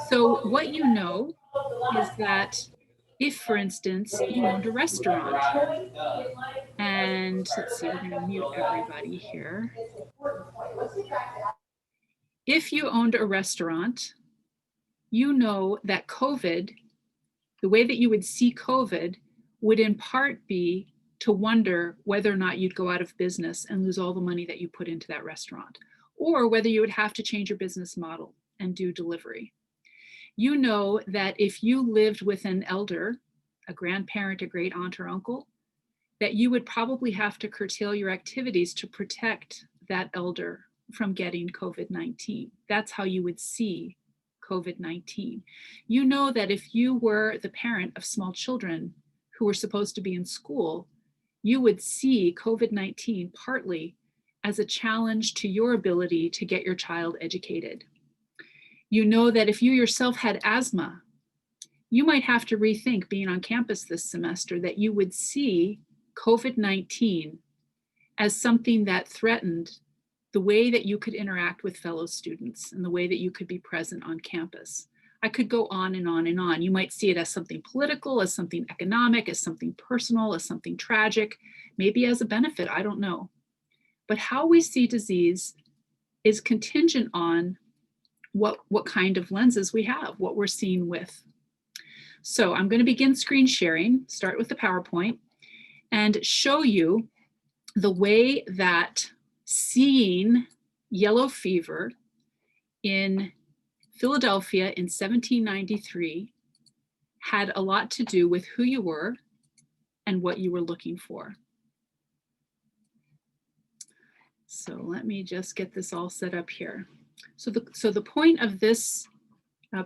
So what you know is that if, for instance, you owned a restaurant, and let's see, we're going to mute everybody here. If you owned a restaurant, you know that COVID, the way that you would see COVID would in part be to wonder whether or not you'd go out of business and lose all the money that you put into that restaurant, or whether you would have to change your business model and do delivery. You know that if you lived with an elder, a grandparent, a great aunt or uncle, that you would probably have to curtail your activities to protect that elder from getting COVID-19. That's how you would see COVID-19. You know that if you were the parent of small children who were supposed to be in school, you would see COVID-19 partly as a challenge to your ability to get your child educated. You know that if you yourself had asthma, you might have to rethink being on campus this semester, that you would see COVID-19 as something that threatened the way that you could interact with fellow students and the way that you could be present on campus. I could go on and on and on. You might see it as something political, as something economic, as something personal, as something tragic, maybe as a benefit, I don't know. But how we see disease is contingent on what kind of lenses we have, what we're seeing with. So I'm going to begin screen sharing, start with the PowerPoint, and show you the way that seeing yellow fever in Philadelphia in 1793 had a lot to do with who you were and what you were looking for. So let me just get this all set up here. So the point of this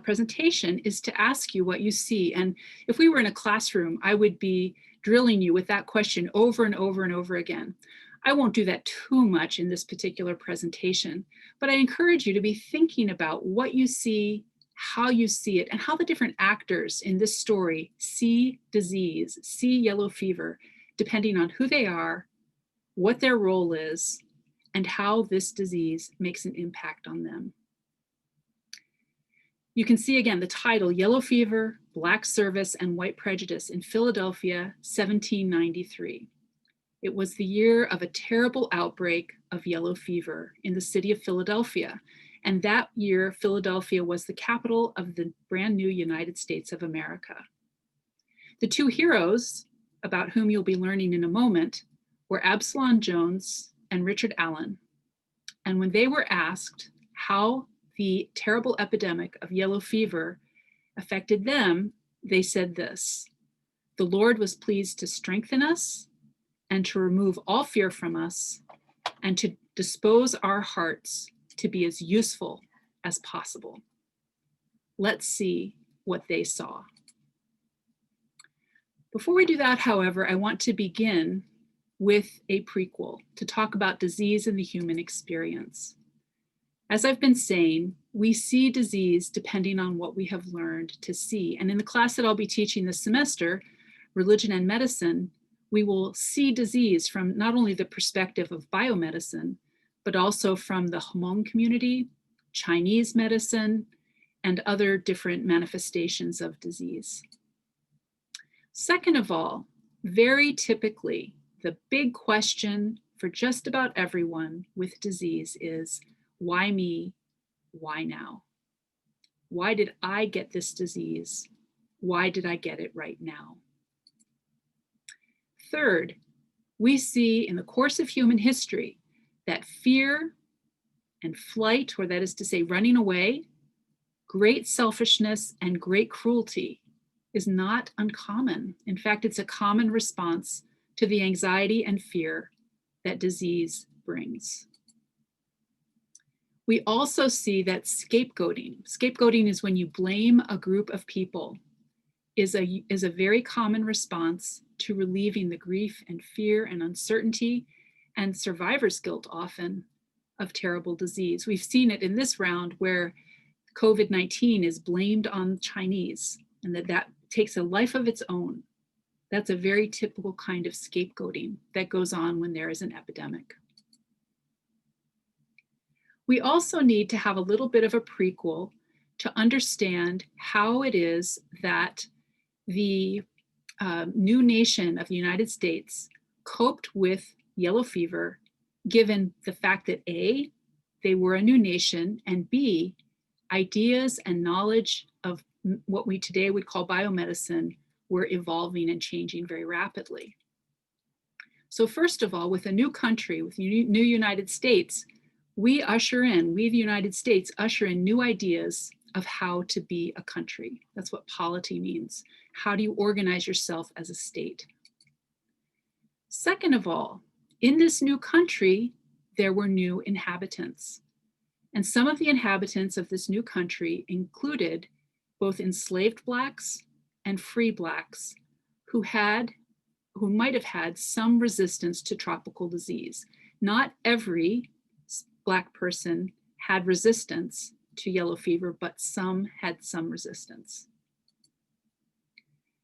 presentation is to ask you what you see. And if we were in a classroom, I would be drilling you with that question over and over and over again. I won't do that too much in this particular presentation, but I encourage you to be thinking about what you see, how you see it, and how the different actors in this story see disease, see yellow fever, depending on who they are, what their role is, and how this disease makes an impact on them. You can see again the title, Yellow Fever, Black Service, and White Prejudice in Philadelphia, 1793. It was the year of a terrible outbreak of yellow fever in the city of Philadelphia. And that year, Philadelphia was the capital of the brand new United States of America. The two heroes, about whom you'll be learning in a moment, were Absalom Jones and Richard Allen. And when they were asked how the terrible epidemic of yellow fever affected them, they said this: "The Lord was pleased to strengthen us and to remove all fear from us and to dispose our hearts to be as useful as possible." Let's see what they saw. Before we do that, however, I want to begin with a prequel to talk about disease in the human experience. As I've been saying, we see disease depending on what we have learned to see. And in the class that I'll be teaching this semester, Religion and Medicine, we will see disease from not only the perspective of biomedicine, but also from the Hmong community, Chinese medicine, and other different manifestations of disease. Second of all, very typically, the big question for just about everyone with disease is, why me? Why now? Why did I get this disease? Why did I get it right now? Third, we see in the course of human history that fear and flight, or that is to say running away, great selfishness and great cruelty is not uncommon. In fact, it's a common response to the anxiety and fear that disease brings. We also see that scapegoating is when you blame a group of people, is a very common response to relieving the grief and fear and uncertainty and survivor's guilt often of terrible disease. We've seen it in this round where COVID-19 is blamed on Chinese and that takes a life of its own. That's a very typical kind of scapegoating that goes on when there is an epidemic. We also need to have a little bit of a prequel to understand how it is that the new nation of the United States coped with yellow fever, given the fact that A, they were a new nation, and B, ideas and knowledge of what we today would call biomedicine were evolving and changing very rapidly. So first of all, with a new country, with new United States, we, the United States, usher in new ideas of how to be a country. That's what polity means. How do you organize yourself as a state? Second of all, in this new country, there were new inhabitants. And some of the inhabitants of this new country included both enslaved Blacks and free Blacks who might have had some resistance to tropical disease. Not every Black person had resistance to yellow fever, but some had some resistance.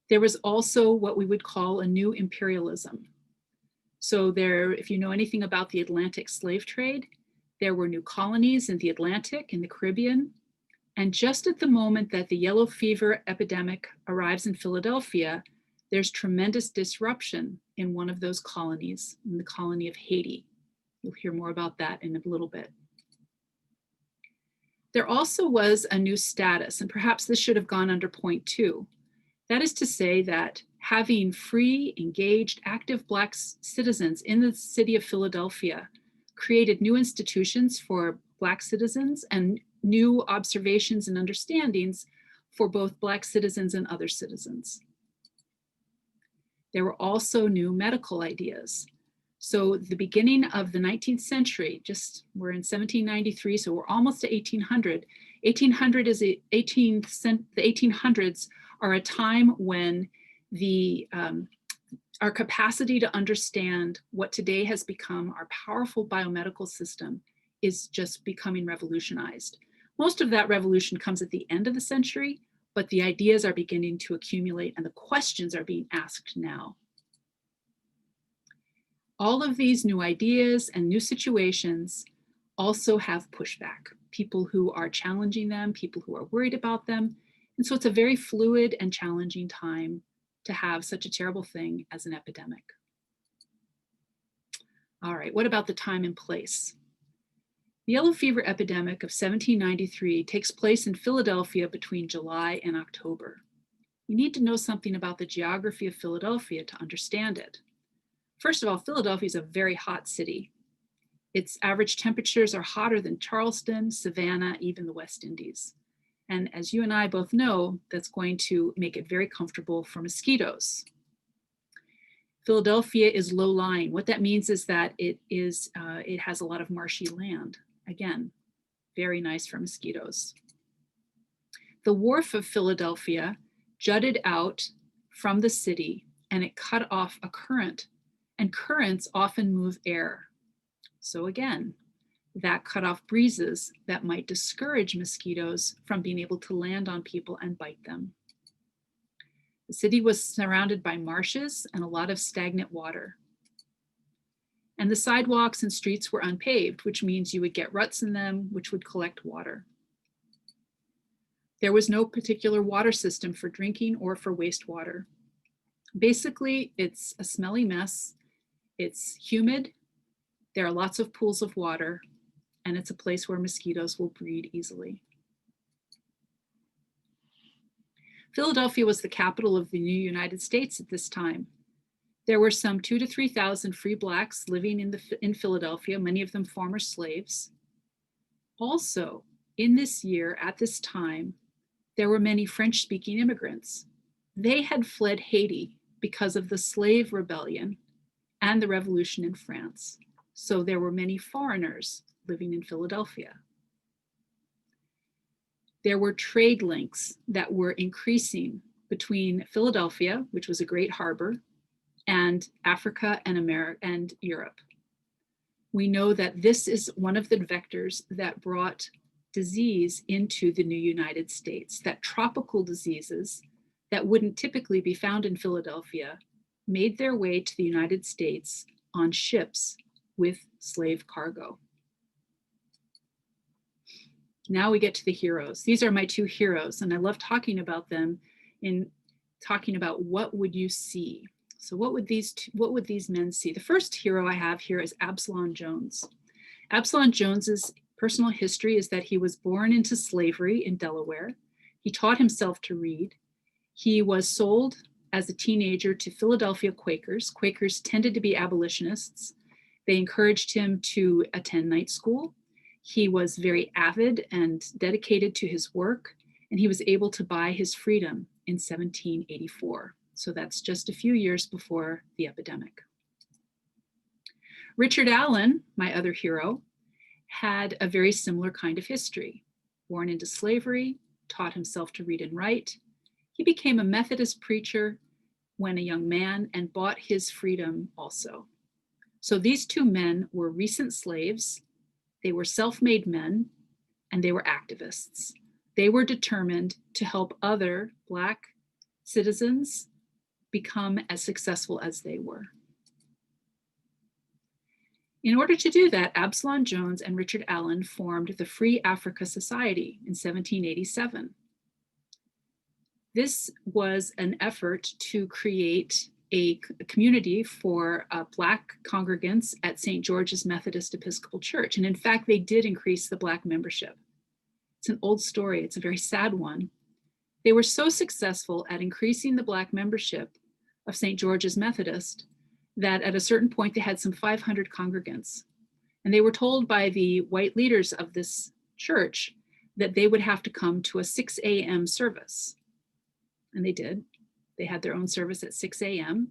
There was also what we would call a new imperialism. So if you know anything about the Atlantic slave trade, there were new colonies in the Atlantic, in the Caribbean. And just at the moment that the yellow fever epidemic arrives in Philadelphia, there's tremendous disruption in one of those colonies, in the colony of Haiti. You'll hear more about that in a little bit. There also was a new status, and perhaps this should have gone under point 2. That is to say that having free, engaged, active Black citizens in the city of Philadelphia created new institutions for Black citizens and new observations and understandings for both Black citizens and other citizens. There were also new medical ideas. So the beginning of the 19th century, we're in 1793, so we're almost to 1800. The 1800s are a time when our capacity to understand what today has become our powerful biomedical system is just becoming revolutionized. Most of that revolution comes at the end of the century, but the ideas are beginning to accumulate and the questions are being asked now. All of these new ideas and new situations also have pushback, people who are challenging them, people who are worried about them. And so it's a very fluid and challenging time to have such a terrible thing as an epidemic. All right, what about the time and place? The yellow fever epidemic of 1793 takes place in Philadelphia between July and October. You need to know something about the geography of Philadelphia to understand it. First of all, Philadelphia is a very hot city. Its average temperatures are hotter than Charleston, Savannah, even the West Indies. And as you and I both know, that's going to make it very comfortable for mosquitoes. Philadelphia is low-lying. What that means is that it has a lot of marshy land. Again, very nice for mosquitoes. The wharf of Philadelphia jutted out from the city and it cut off a current, and currents often move air. So again, that cut off breezes that might discourage mosquitoes from being able to land on people and bite them. The city was surrounded by marshes and a lot of stagnant water. And the sidewalks and streets were unpaved, which means you would get ruts in them, which would collect water. There was no particular water system for drinking or for wastewater. Basically, it's a smelly mess. It's humid. There are lots of pools of water, and it's a place where mosquitoes will breed easily. Philadelphia was the capital of the new United States at this time. There were some 2,000 to 3,000 free Blacks living in Philadelphia, many of them former slaves. Also, in this year, at this time, there were many French-speaking immigrants. They had fled Haiti because of the slave rebellion and the revolution in France. So there were many foreigners living in Philadelphia. There were trade links that were increasing between Philadelphia, which was a great harbor, and Africa and America and Europe. We know that this is one of the vectors that brought disease into the new United States, that tropical diseases that wouldn't typically be found in Philadelphia made their way to the United States on ships with slave cargo. Now we get to the heroes. These are my two heroes, and I love talking about them in talking about what would you see. So what would these men see? The first hero I have here is Absalom Jones. Absalom Jones's personal history is that he was born into slavery in Delaware. He taught himself to read. He was sold as a teenager to Philadelphia Quakers. Quakers tended to be abolitionists. They encouraged him to attend night school. He was very avid and dedicated to his work, and he was able to buy his freedom in 1784. So that's just a few years before the epidemic. Richard Allen, my other hero, had a very similar kind of history. Born into slavery, taught himself to read and write. He became a Methodist preacher when a young man and bought his freedom also. So these two men were recent slaves, they were self-made men, and they were activists. They were determined to help other Black citizens become as successful as they were. In order to do that, Absalom Jones and Richard Allen formed the Free Africa Society in 1787. This was an effort to create a community for Black congregants at St. George's Methodist Episcopal Church. And in fact, they did increase the Black membership. It's an old story. It's a very sad one. They were so successful at increasing the Black membership of St. George's Methodist that at a certain point they had some 500 congregants. And they were told by the white leaders of this church that they would have to come to a 6 a.m. service. And they did. They had their own service at 6 a.m.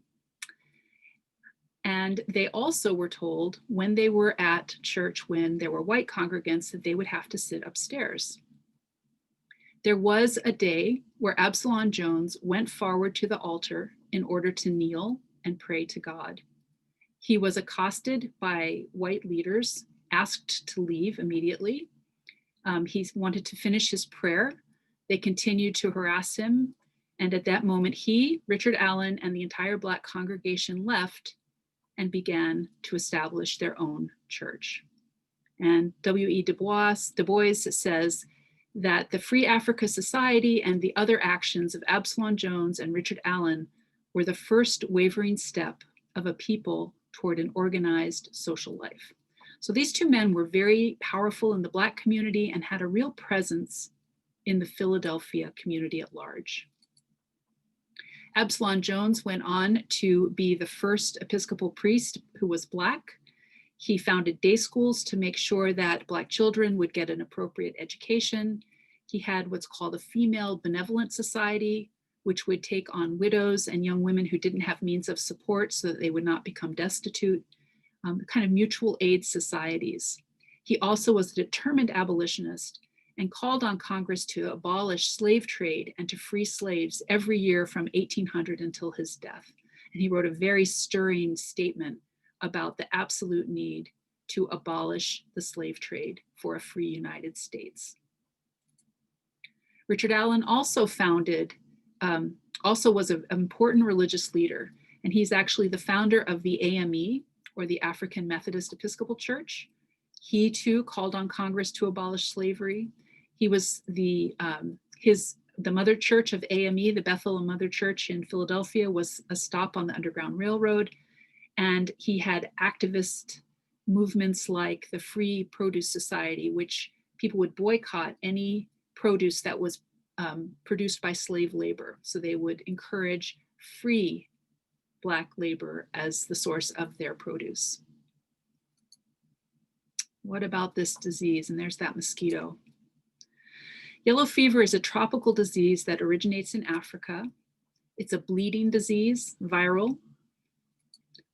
And they also were told when they were at church, when there were white congregants, that they would have to sit upstairs. There was a day where Absalom Jones went forward to the altar in order to kneel and pray to God. He was accosted by white leaders, asked to leave immediately. He wanted to finish his prayer. They continued to harass him. And at that moment, he, Richard Allen, and the entire Black congregation left and began to establish their own church. And W.E. Du Bois says that the Free Africa Society and the other actions of Absalom Jones and Richard Allen were the first wavering step of a people toward an organized social life. So these two men were very powerful in the Black community and had a real presence in the Philadelphia community at large. Absalom Jones went on to be the first Episcopal priest who was Black. He founded day schools to make sure that Black children would get an appropriate education. He had what's called a female benevolent society, which would take on widows and young women who didn't have means of support so that they would not become destitute, kind of mutual aid societies. He also was a determined abolitionist and called on Congress to abolish slave trade and to free slaves every year from 1800 until his death. And he wrote a very stirring statement about the absolute need to abolish the slave trade for a free United States. Richard Allen also was an important religious leader, and he's actually the founder of the AME, or the African Methodist Episcopal Church. He too called on Congress to abolish slavery. He was the mother church of AME, the Bethel Mother Church in Philadelphia, was a stop on the Underground Railroad. And he had activist movements like the Free Produce Society, which people would boycott any produce that was produced by slave labor. So they would encourage free Black labor as the source of their produce. What about this disease? And there's that mosquito. Yellow fever is a tropical disease that originates in Africa. It's a bleeding disease, viral.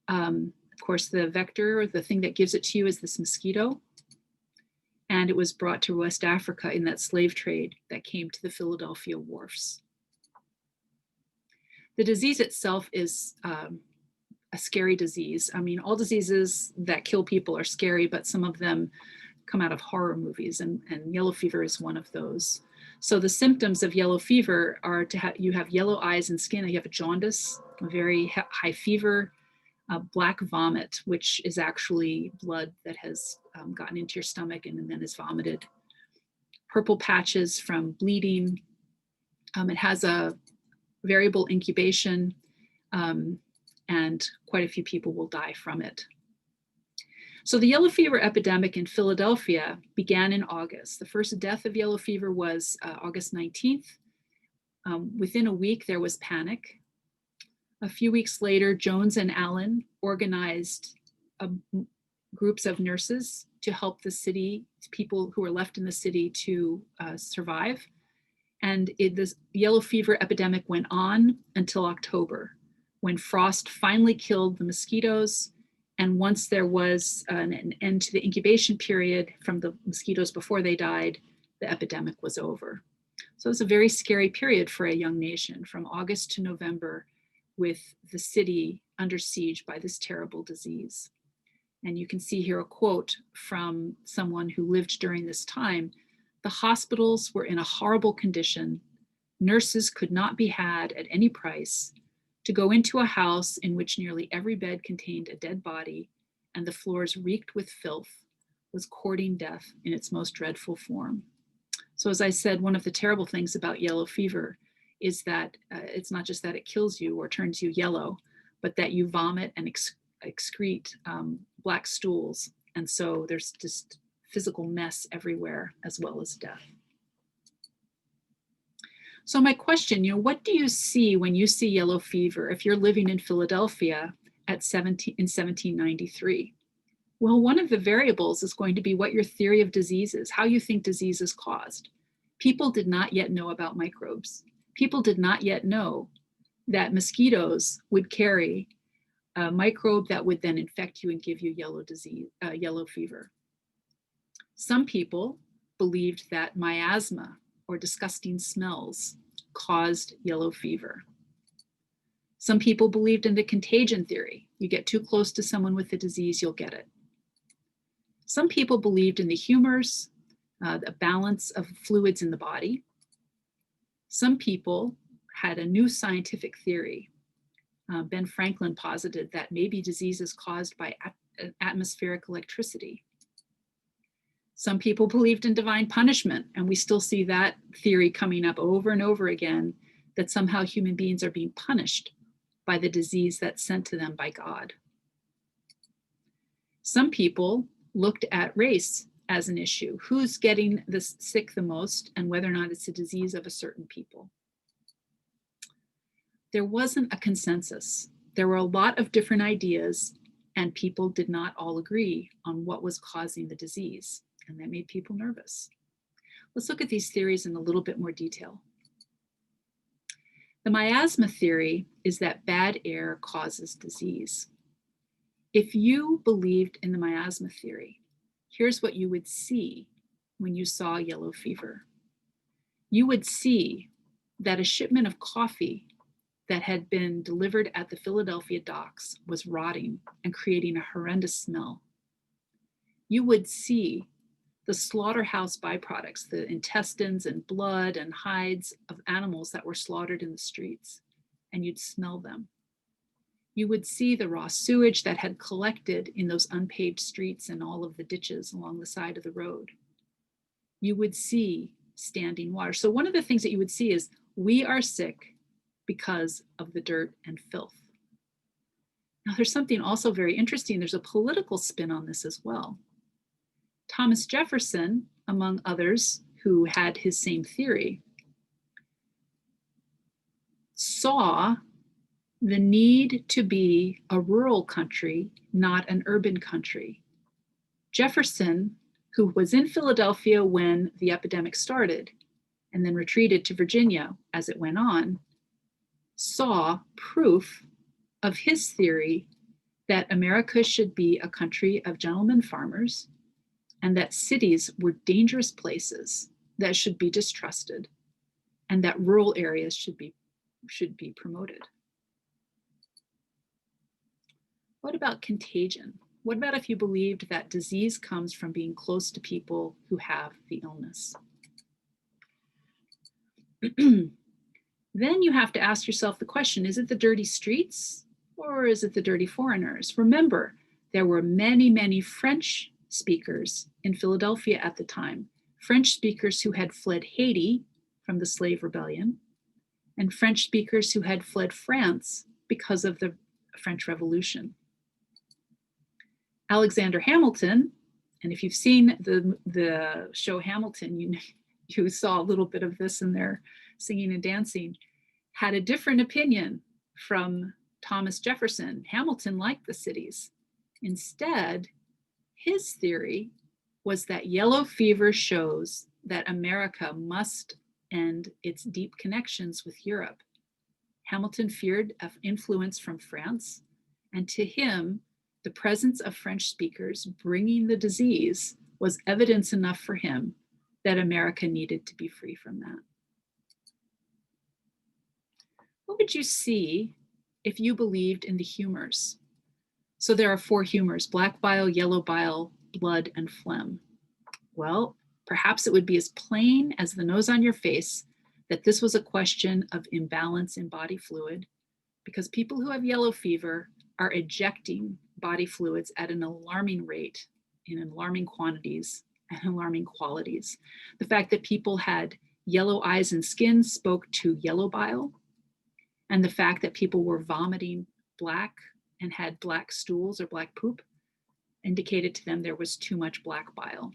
Of course, the vector, the thing that gives it to you, is this mosquito. And it was brought to West Africa in that slave trade that came to the Philadelphia wharfs. The disease itself is a scary disease. I mean, all diseases that kill people are scary, but some of them come out of horror movies, and yellow fever is one of those. So the symptoms of yellow fever are you have yellow eyes and skin, you have a jaundice, a very high fever, black vomit, which is actually blood that has gotten into your stomach and then is vomited. purple patches from bleeding. It has a variable incubation, and quite a few people will die from it. So the yellow fever epidemic in Philadelphia began in August. The first death of yellow fever was August 19th. Within a week, there was panic. A few weeks later, Jones and Allen organized groups of nurses to help the city, people who were left in the city, to survive. And this yellow fever epidemic went on until October, when frost finally killed the mosquitoes. And once there was an end to the incubation period from the mosquitoes before they died, the epidemic was over. So it was a very scary period for a young nation, from August to November, with the city under siege by this terrible disease. And you can see here a quote from someone who lived during this time. The hospitals were in a horrible condition. Nurses could not be had at any price. To go into a house in which nearly every bed contained a dead body and the floors reeked with filth was courting death in its most dreadful form. So as I said, one of the terrible things about yellow fever is that it's not just that it kills you or turns you yellow, but that you vomit and excrete black stools. And so there's just physical mess everywhere, as well as death. So my question, what do you see when you see yellow fever if you're living in Philadelphia in 1793? Well, one of the variables is going to be what your theory of disease is, how you think disease is caused. People did not yet know about microbes. People did not yet know that mosquitoes would carry a microbe that would then infect you and give you yellow fever. Some people believed that miasma, or disgusting smells, caused yellow fever. Some people believed in the contagion theory. You get too close to someone with the disease, you'll get it. Some people believed in the humors, the balance of fluids in the body. Some people had a new scientific theory. Ben Franklin posited that maybe disease is caused by atmospheric electricity. Some people believed in divine punishment, and we still see that theory coming up over and over again, that somehow human beings are being punished by the disease that's sent to them by God. Some people looked at race as an issue, who's getting this sick the most and whether or not it's a disease of a certain people. There wasn't a consensus. There were a lot of different ideas, and people did not all agree on what was causing the disease, and that made people nervous. Let's look at these theories in a little bit more detail. The miasma theory is that bad air causes disease. If you believed in the miasma theory, here's what you would see when you saw yellow fever. You would see that a shipment of coffee that had been delivered at the Philadelphia docks was rotting and creating a horrendous smell. You would see the slaughterhouse byproducts, the intestines and blood and hides of animals that were slaughtered in the streets, and you'd smell them. You would see the raw sewage that had collected in those unpaved streets and all of the ditches along the side of the road. You would see standing water. So one of the things that you would see is, we are sick because of the dirt and filth. Now, there's something also very interesting. There's a political spin on this as well. Thomas Jefferson, among others who had his same theory, saw the need to be a rural country, not an urban country. Jefferson, who was in Philadelphia when the epidemic started and then retreated to Virginia as it went on, saw proof of his theory that America should be a country of gentlemen farmers, and that cities were dangerous places that should be distrusted, and that rural areas should be promoted. What about contagion? What about if you believed that disease comes from being close to people who have the illness? Then you have to ask yourself the question, is it the dirty streets or is it the dirty foreigners? Remember, there were many, many French speakers in Philadelphia at the time. French speakers who had fled Haiti from the slave rebellion, and French speakers who had fled France because of the French Revolution. Alexander Hamilton, and if you've seen the show Hamilton, you saw a little bit of this in their singing and dancing, had a different opinion from Thomas Jefferson. Hamilton liked the cities. Instead, his theory was that yellow fever shows that America must end its deep connections with Europe. Hamilton feared influence from France, and to him, the presence of French speakers bringing the disease was evidence enough for him that America needed to be free from that. What would you see if you believed in the humors? So there are 4 humors: black bile, yellow bile, blood, and phlegm. Well, perhaps it would be as plain as the nose on your face that this was a question of imbalance in body fluid, because people who have yellow fever are ejecting body fluids at an alarming rate, in alarming quantities and alarming qualities. The fact that people had yellow eyes and skin spoke to yellow bile, and the fact that people were vomiting black and had black stools or black poop indicated to them there was too much black bile.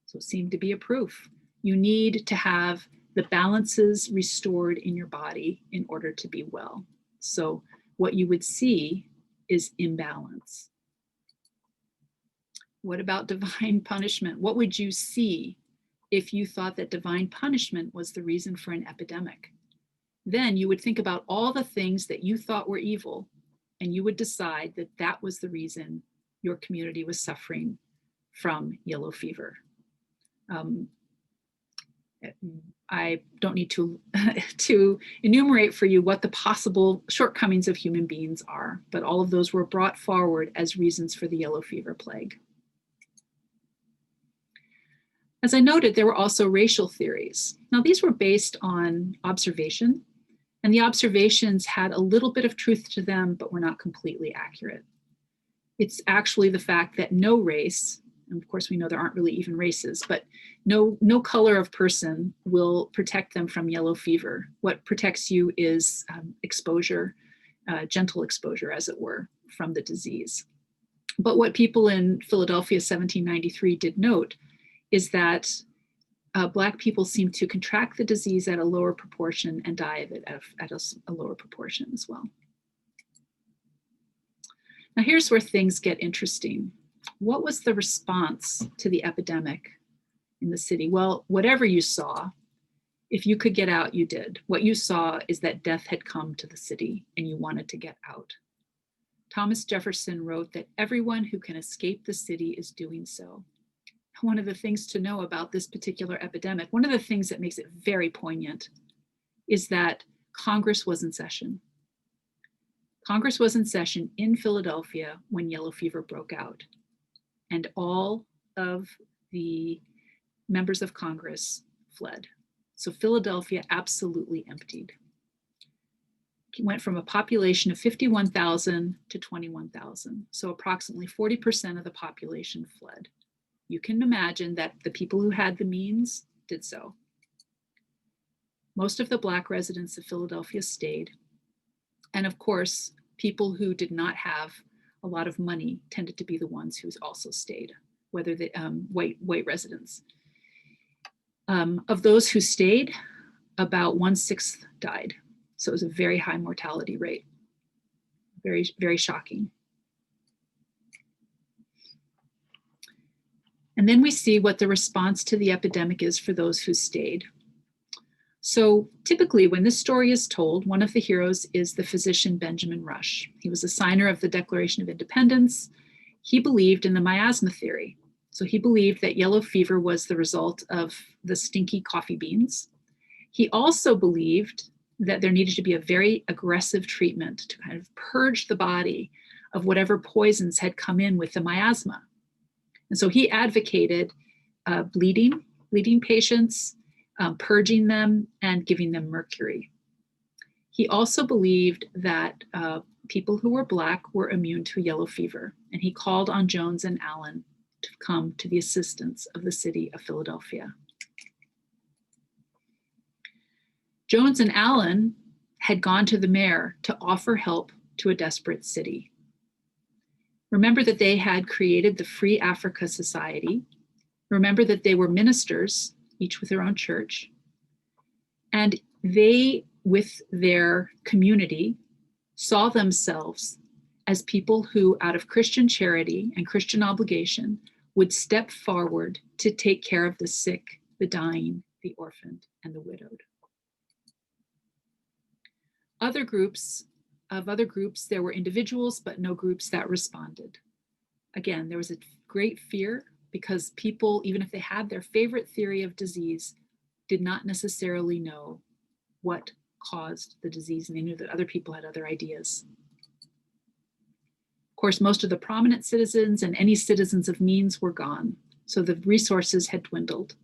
So it seemed to be a proof. You need to have the balances restored in your body in order to be well. So what you would see is imbalance. What about divine punishment? What would you see if you thought that divine punishment was the reason for an epidemic? Then you would think about all the things that you thought were evil, and you would decide that that was the reason your community was suffering from yellow fever. I don't need to, to enumerate for you what the possible shortcomings of human beings are, but all of those were brought forward as reasons for the yellow fever plague. As I noted, there were also racial theories. Now, these were based on observation, and the observations had a little bit of truth to them, but were not completely accurate. It's actually the fact that no race, and of course we know there aren't really even races, but no color of person will protect them from yellow fever. What protects you is exposure, gentle exposure, as it were, from the disease. But what people in Philadelphia 1793 did note is that Black people seem to contract the disease at a lower proportion and die of it at a lower proportion as well. Now here's where things get interesting. What was the response to the epidemic in the city? Well, whatever you saw, if you could get out, you did. What you saw is that death had come to the city and you wanted to get out. Thomas Jefferson wrote that everyone who can escape the city is doing so. One of the things to know about this particular epidemic, one of the things that makes it very poignant, is that Congress was in session. Congress was in session in Philadelphia when yellow fever broke out, and all of the members of Congress fled. So Philadelphia absolutely emptied. It went from a population of 51,000 to 21,000. So approximately 40% of the population fled. You can imagine that the people who had the means did so. Most of the Black residents of Philadelphia stayed. And of course, people who did not have a lot of money tended to be the ones who also stayed, whether the white residents. Of those who stayed, about 1/6 died. So it was a very high mortality rate. Very, very shocking. And then we see what the response to the epidemic is for those who stayed. So typically when this story is told, one of the heroes is the physician Benjamin Rush. He was a signer of the Declaration of Independence. He believed in the miasma theory. So he believed that yellow fever was the result of the stinky coffee beans. He also believed that there needed to be a very aggressive treatment to kind of purge the body of whatever poisons had come in with the miasma. And so he advocated bleeding patients, purging them, and giving them mercury. He also believed that people who were Black were immune to yellow fever, and he called on Jones and Allen to come to the assistance of the city of Philadelphia. Jones and Allen had gone to the mayor to offer help to a desperate city. Remember that they had created the Free Africa Society. Remember that they were ministers, each with their own church. And they, with their community, saw themselves as people who, out of Christian charity and Christian obligation, would step forward to take care of the sick, the dying, the orphaned, and the widowed. Other groups, there were individuals, but no groups that responded. Again, there was a great fear because people, even if they had their favorite theory of disease, did not necessarily know what caused the disease, and they knew that other people had other ideas. Of course, most of the prominent citizens and any citizens of means were gone, so the resources had dwindled.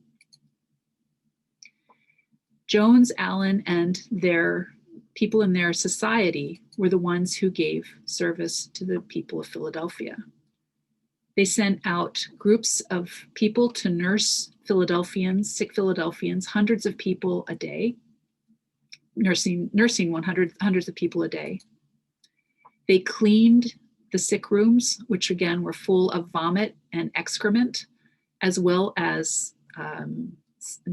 Jones, Allen, and their people in their society were the ones who gave service to the people of Philadelphia. They sent out groups of people to nurse Philadelphians, sick Philadelphians, hundreds of people a day, nursing hundreds of people a day. They cleaned the sick rooms, which again were full of vomit and excrement, as well as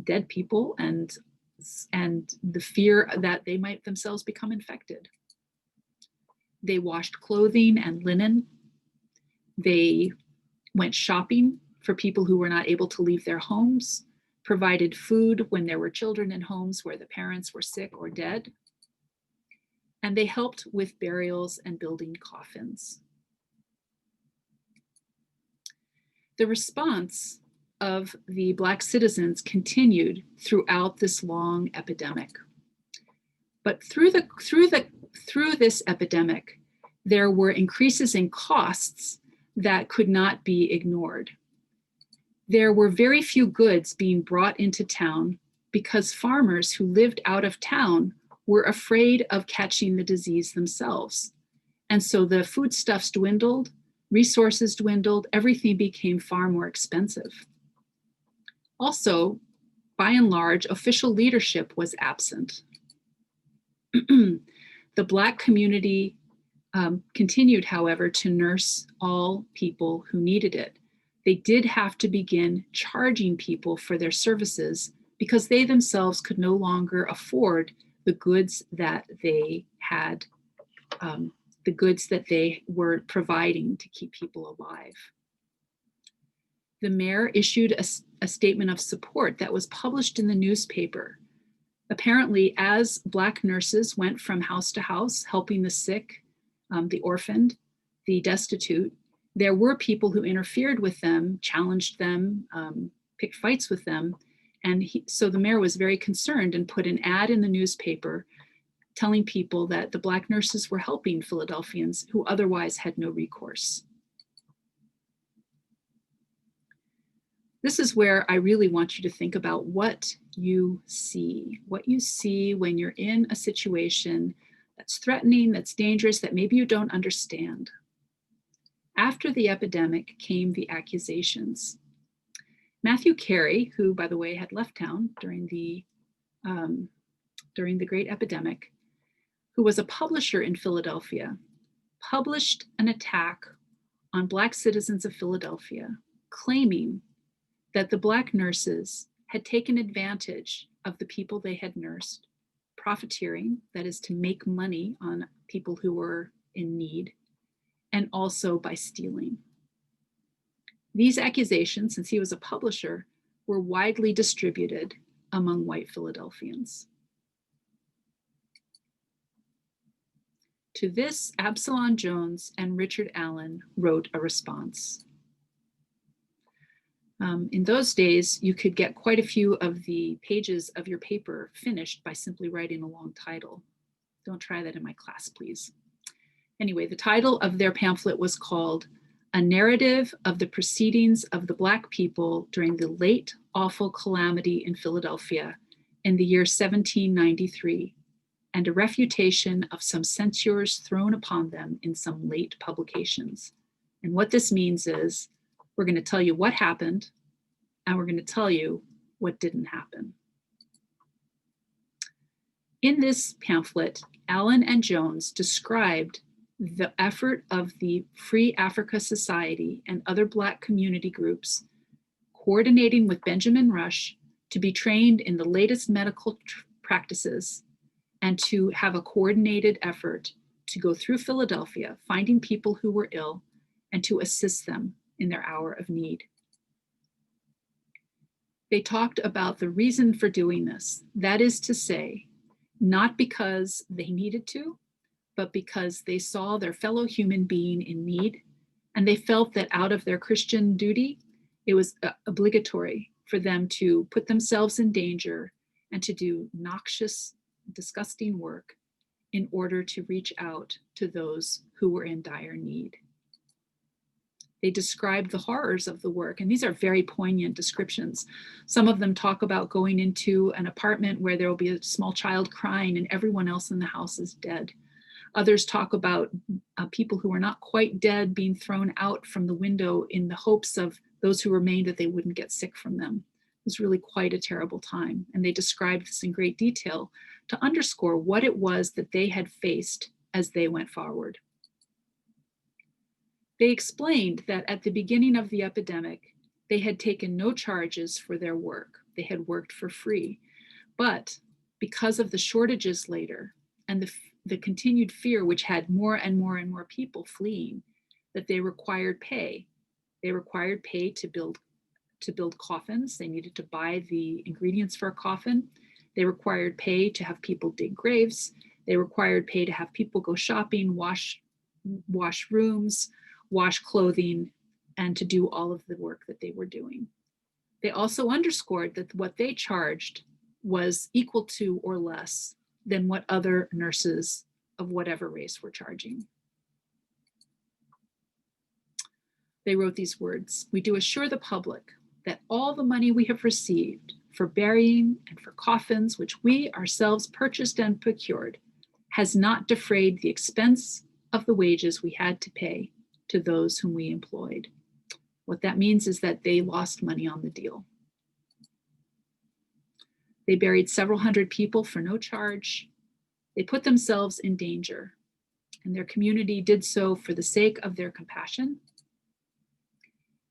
dead people and the fear that they might themselves become infected. They washed clothing and linen. They went shopping for people who were not able to leave their homes, provided food when there were children in homes where the parents were sick or dead, and they helped with burials and building coffins. The response of the Black citizens continued throughout this long epidemic. But through this epidemic, there were increases in costs that could not be ignored. There were very few goods being brought into town because farmers who lived out of town were afraid of catching the disease themselves. And so the foodstuffs dwindled, resources dwindled, everything became far more expensive. Also, by and large, official leadership was absent. The Black community continued, however, to nurse all people who needed it. They did have to begin charging people for their services because they themselves could no longer afford the goods that they had, the goods that they were providing to keep people alive. The mayor issued a statement of support that was published in the newspaper. Apparently, as Black nurses went from house to house, helping the sick, the orphaned, the destitute, there were people who interfered with them, challenged them, picked fights with them. And so the mayor was very concerned and put an ad in the newspaper telling people that the Black nurses were helping Philadelphians who otherwise had no recourse. This is where I really want you to think about what you see when you're in a situation that's threatening, that's dangerous, that maybe you don't understand. After the epidemic came the accusations. Matthew Carey, who, by the way, had left town during the great epidemic, who was a publisher in Philadelphia, published an attack on Black citizens of Philadelphia, claiming that the Black nurses had taken advantage of the people they had nursed, profiteering, that is to make money on people who were in need, and also by stealing. These accusations, since he was a publisher, were widely distributed among white Philadelphians. To this, Absalom Jones and Richard Allen wrote a response. In those days, you could get quite a few of the pages of your paper finished by simply writing a long title. Don't try that in my class, please. Anyway, the title of their pamphlet was called A Narrative of the Proceedings of the Black People During the Late Awful Calamity in Philadelphia in the year 1793, and a refutation of some censures thrown upon them in some late publications. And what this means is, we're going to tell you what happened, and we're going to tell you what didn't happen. In this pamphlet, Allen and Jones described the effort of the Free Africa Society and other Black community groups coordinating with Benjamin Rush to be trained in the latest medical practices and to have a coordinated effort to go through Philadelphia, finding people who were ill and to assist them in their hour of need. They talked about the reason for doing this. That is to say, not because they needed to, but because they saw their fellow human being in need, and they felt that out of their Christian duty, it was obligatory for them to put themselves in danger and to do noxious, disgusting work in order to reach out to those who were in dire need. They described the horrors of the work, and these are very poignant descriptions. Some of them talk about going into an apartment where there will be a small child crying and everyone else in the house is dead. Others talk about people who are not quite dead being thrown out from the window in the hopes of those who remained that they wouldn't get sick from them. It was really quite a terrible time. And they described this in great detail to underscore what it was that they had faced as they went forward. They explained that at the beginning of the epidemic, they had taken no charges for their work. They had worked for free. But because of the shortages later and the continued fear, which had more and more and more people fleeing, that they required pay. They required pay to build coffins. They needed to buy the ingredients for a coffin. They required pay to have people dig graves. They required pay to have people go shopping, wash rooms, wash clothing, and to do all of the work that they were doing. They also underscored that what they charged was equal to or less than what other nurses of whatever race were charging. They wrote these words: "We do assure the public that all the money we have received for burying and for coffins, which we ourselves purchased and procured, has not defrayed the expense of the wages we had to pay to those whom we employed." What that means is that they lost money on the deal. They buried several hundred people for no charge. They put themselves in danger, and their community did so for the sake of their compassion.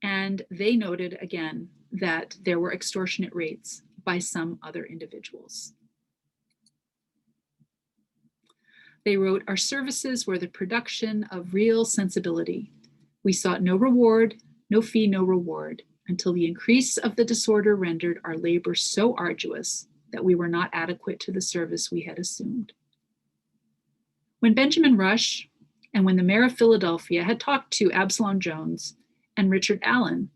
And they noted again that there were extortionate rates by some other individuals. They wrote, "Our services were the production of real sensibility. We sought no reward, no fee, no reward, until the increase of the disorder rendered our labor so arduous that we were not adequate to the service we had assumed." When Benjamin Rush and when the mayor of Philadelphia had talked to Absalom Jones and Richard Allen,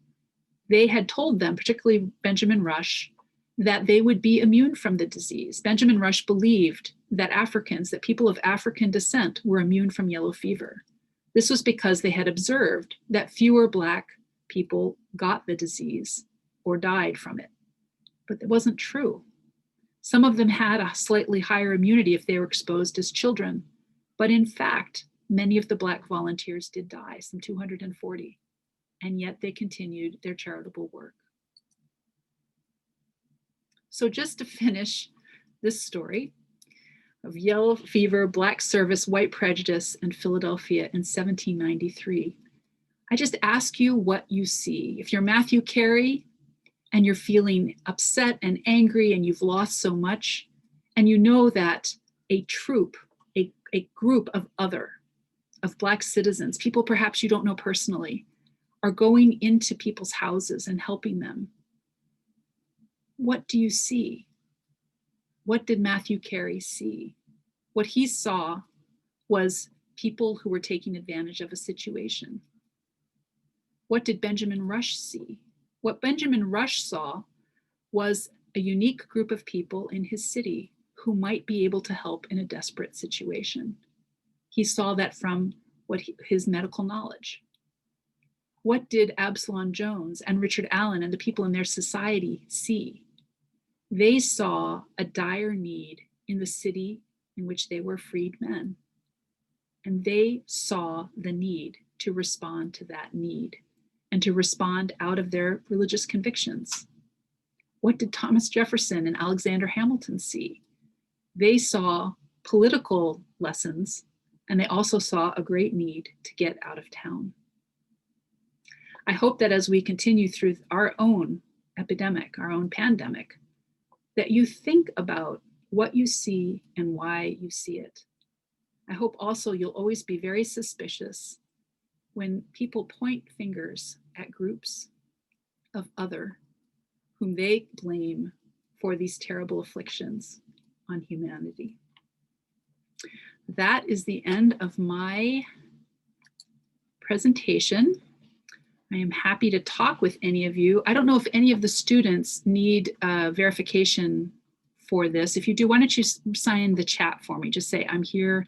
they had told them, particularly Benjamin Rush, that they would be immune from the disease. Benjamin Rush believed that Africans, that people of African descent, were immune from yellow fever. This was because they had observed that fewer Black people got the disease or died from it. But it wasn't true. Some of them had a slightly higher immunity if they were exposed as children. But in fact, many of the Black volunteers did die, some 240, and yet they continued their charitable work. So just to finish this story of yellow fever, Black service, white prejudice, and Philadelphia in 1793, I just ask you what you see. If you're Matthew Carey and you're feeling upset and angry and you've lost so much, and you know that a troop, a group of Black citizens, people perhaps you don't know personally, are going into people's houses and helping them, what do you see? What did Matthew Carey see? What he saw was people who were taking advantage of a situation. What did Benjamin Rush see? What Benjamin Rush saw was a unique group of people in his city who might be able to help in a desperate situation. He saw that from his medical knowledge. What did Absalom Jones and Richard Allen and the people in their society see? They saw a dire need in the city in which they were freed men. And they saw the need to respond to that need and to respond out of their religious convictions. What did Thomas Jefferson and Alexander Hamilton see? They saw political lessons, and they also saw a great need to get out of town. I hope that as we continue through our own epidemic, our own pandemic, that you think about what you see and why you see it. I hope also you'll always be very suspicious when people point fingers at groups of other whom they blame for these terrible afflictions on humanity. That is the end of my presentation. I am happy to talk with any of you. I don't know if any of the students need verification for this. If you do, why don't you sign the chat for me? Just say, I'm here.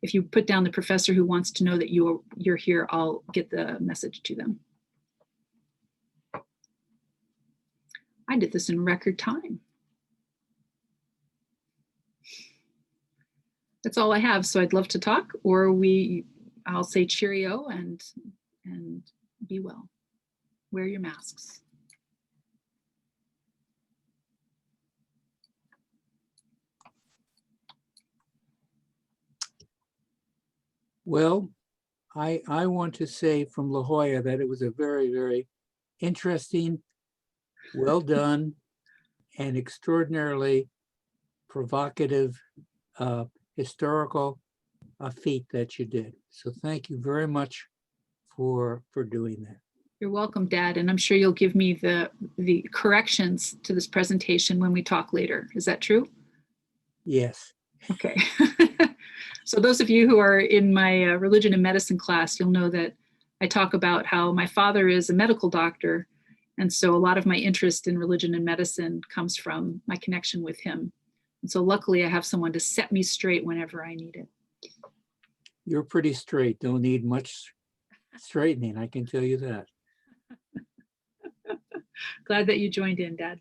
If you put down the professor who wants to know that you're here, I'll get the message to them. I did this in record time. That's all I have. So I'd love to talk, or I'll say cheerio and be well. Wear your masks. Well, I want to say from La Jolla that it was a very, very interesting, well done, and extraordinarily provocative historical feat that you did. So thank you very much for doing that. You're welcome, Dad. And I'm sure you'll give me the corrections to this presentation when we talk later. Is that true? Yes. Okay. So those of you who are in my religion and medicine class, you'll know that I talk about how my father is a medical doctor. And so a lot of my interest in religion and medicine comes from my connection with him. And so luckily I have someone to set me straight whenever I need it. You're pretty straight. Don't need much straightening, I can tell you that. Glad that you joined in, Dad.